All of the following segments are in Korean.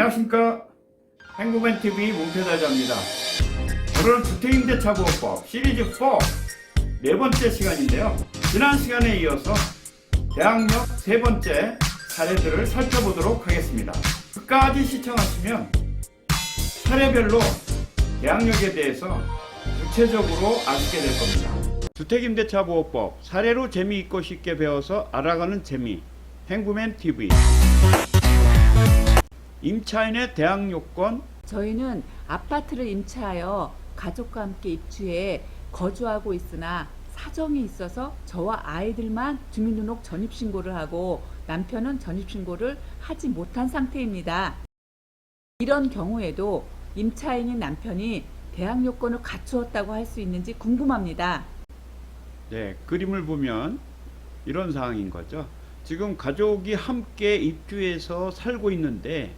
안녕하십니까. 행복엔TV 문표자자입니다. 오늘은 주택임대차보호법 시리즈 4 네 번째 시간인데요. 지난 시간에 이어서 대항력 세 번째 사례들을 살펴보도록 하겠습니다. 끝까지 시청하시면 사례별로 대항력에 대해서 구체적으로 아시게 될 겁니다. 주택임대차보호법 사례로 재미있고 쉽게 배워서 알아가는 재미 행복엔TV. 임차인의 대항요건. 저희는 아파트를 임차하여 가족과 함께 입주해 거주하고 있으나 사정이 있어서 저와 아이들만 주민등록 전입신고를 하고 남편은 전입신고를 하지 못한 상태입니다. 이런 경우에도 임차인인 남편이 대항요건을 갖추었다고 할 수 있는지 궁금합니다. 네, 그림을 보면 이런 상황인 거죠. 지금 가족이 함께 입주해서 살고 있는데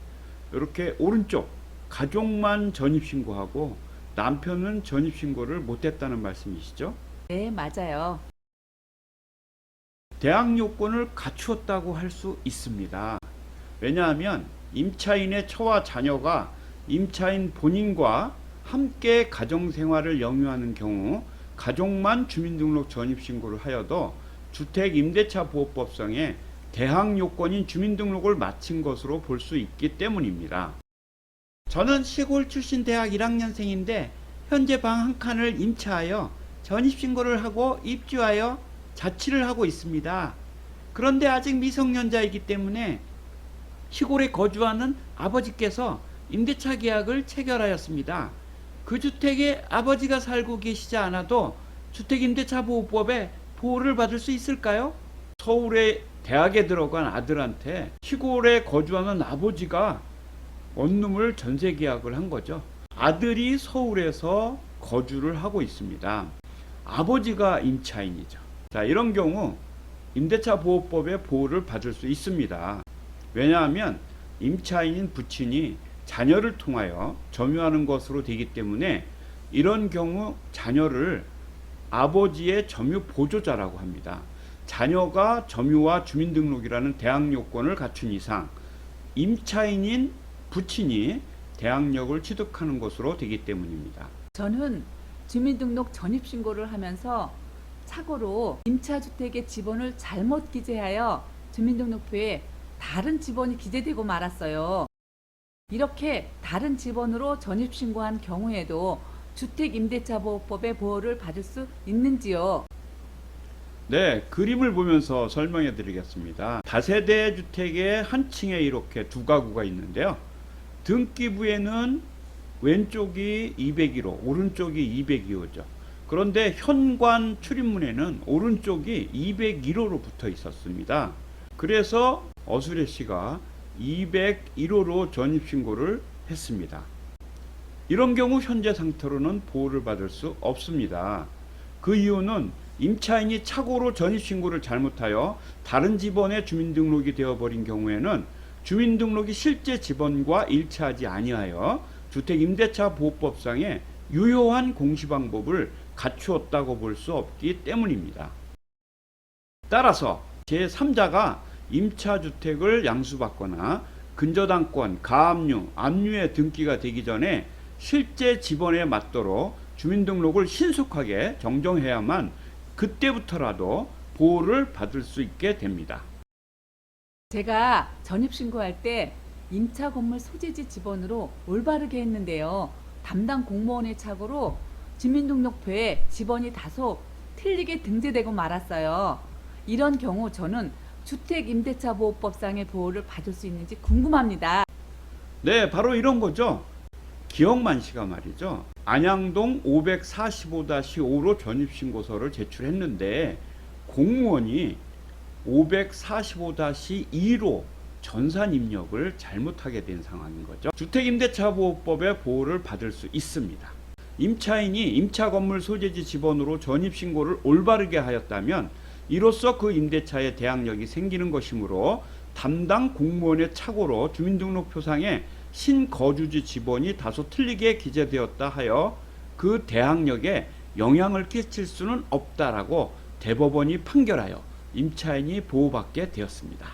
이렇게 오른쪽 가족만 전입신고하고 남편은 전입신고를 못했다는 말씀이시죠? 네, 맞아요. 대항요건을 갖추었다고 할 수 있습니다. 왜냐하면 임차인의 처와 자녀가 임차인 본인과 함께 가정생활을 영유하는 경우 가족만 주민등록 전입신고를 하여도 주택임대차보호법상에 대항요건인 주민등록을 마친 것으로 볼 수 있기 때문입니다. 저는 시골 출신 대학 1학년생인데 현재 방 한 칸을 임차하여 전입신고를 하고 입주하여 자취를 하고 있습니다. 그런데 아직 미성년자이기 때문에 시골에 거주하는 아버지께서 임대차 계약을 체결하였습니다. 그 주택에 아버지가 살고 계시지 않아도 주택임대차보호법에 보호를 받을 수 있을까요? 서울에 대학에 들어간 아들한테 시골에 거주하는 아버지가 원룸을 전세 계약을 한 거죠. 아들이 서울에서 거주를 하고 있습니다. 아버지가 임차인이죠. 자, 이런 경우 임대차 보호법의 보호를 받을 수 있습니다. 왜냐하면 임차인인 부친이 자녀를 통하여 점유하는 것으로 되기 때문에 이런 경우 자녀를 아버지의 점유 보조자라고 합니다. 자녀가 점유와 주민등록이라는 대항요건을 갖춘 이상 임차인인 부친이 대항력을 취득하는 것으로 되기 때문입니다. 저는 주민등록 전입신고를 하면서 착오로 임차주택의 지번을 잘못 기재하여 주민등록부에 다른 지번이 기재되고 말았어요. 이렇게 다른 지번으로 전입신고한 경우에도 주택임대차보호법의 보호를 받을 수 있는지요? 네, 그림을 보면서 설명해 드리겠습니다. 다세대 주택의 한 층에 이렇게 두 가구가 있는데요. 등기부에는 왼쪽이 201호, 오른쪽이 202호죠. 그런데 현관 출입문에는 오른쪽이 201호로 붙어 있었습니다. 그래서 어수레 씨가 201호로 전입신고를 했습니다. 이런 경우 현재 상태로는 보호를 받을 수 없습니다. 그 이유는 임차인이 착오로 전입신고를 잘못하여 다른 지번에 주민등록이 되어버린 경우에는 주민등록이 실제 지번과 일치하지 아니하여 주택임대차보호법상의 유효한 공시방법을 갖추었다고 볼 수 없기 때문입니다. 따라서 제3자가 임차주택을 양수받거나 근저당권, 가압류, 압류에 등기가 되기 전에 실제 지번에 맞도록 주민등록을 신속하게 정정해야만 그때부터라도 보호를 받을 수 있게 됩니다. 제가 전입신고할 때 임차 건물 소재지 지번으로 올바르게 했는데요. 담당 공무원의 착오로 주민등록부에 지번이 다소 틀리게 등재되고 말았어요. 이런 경우 저는 주택임대차보호법상의 보호를 받을 수 있는지 궁금합니다. 네, 바로 이런 거죠. 기억만 씨가 말이죠. 안양동 545-5로 전입신고서를 제출했는데 공무원이 545-2로 전산 입력을 잘못하게 된 상황인 거죠. 주택임대차보호법의 보호를 받을 수 있습니다. 임차인이 임차 건물 소재지 지번으로 전입신고를 올바르게 하였다면 이로써 그 임대차에 대항력이 생기는 것이므로 담당 공무원의 착오로 주민등록표상에 신거주지 지번이 다소 틀리게 기재되었다 하여 그 대항력에 영향을 끼칠 수는 없다라고 대법원이 판결하여 임차인이 보호받게 되었습니다.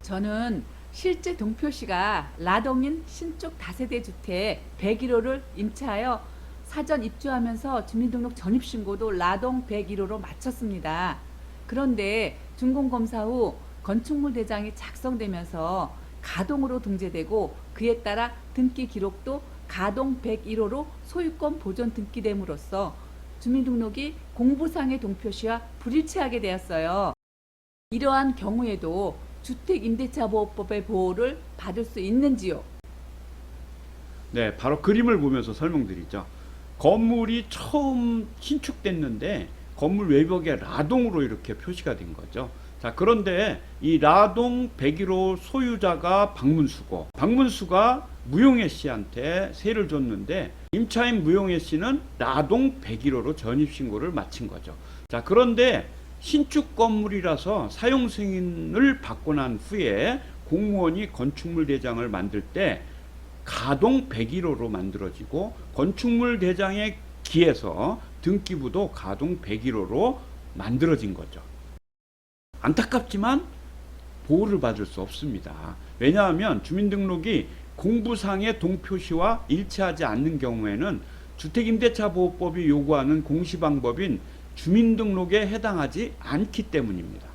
저는 실제 동표시가 라동인 신축 다세대 주택 101호를 임차하여 사전 입주하면서 주민등록 전입신고도 라동 101호로 마쳤습니다. 그런데 준공검사 후 건축물 대장이 작성되면서 가동으로 등재되고 그에 따라 등기 기록도 가동 101호로 소유권 보존 등기됨으로써 주민등록이 공부상의 동표시와 불일치하게 되었어요. 이러한 경우에도 주택임대차보호법의 보호를 받을 수 있는지요? 네, 바로 그림을 보면서 설명드리죠. 건물이 처음 신축됐는데 건물 외벽에 라동으로 이렇게 표시가 된 거죠. 자, 그런데 이 라동 101호 소유자가 박문수고, 박문수가 무용혜 씨한테 세를 줬는데 임차인 무용혜 씨는 라동 101호로 전입신고를 마친 거죠. 자, 그런데 신축 건물이라서 사용 승인을 받고 난 후에 공무원이 건축물 대장을 만들 때 가동 101호로 만들어지고 건축물 대장에 기해서 등기부도 가동 101호로 만들어진 거죠. 안타깝지만 보호를 받을 수 없습니다. 왜냐하면 주민등록이 공부상의 동표시와 일치하지 않는 경우에는 주택임대차보호법이 요구하는 공시방법인 주민등록에 해당하지 않기 때문입니다.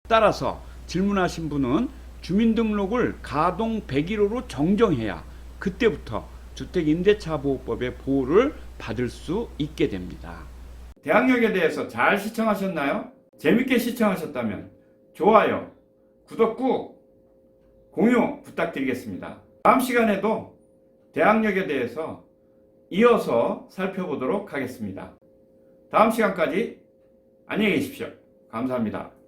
따라서 질문하신 분은 주민등록을 가동 101호로 정정해야 그때부터 주택임대차보호법의 보호를 받을 수 있게 됩니다. 대학역에 대해서 잘 시청하셨나요? 재밌게 시청하셨다면 좋아요, 구독 꾹, 공유 부탁드리겠습니다. 다음 시간에도 대학역에 대해서 이어서 살펴보도록 하겠습니다. 다음 시간까지 안녕히 계십시오. 감사합니다.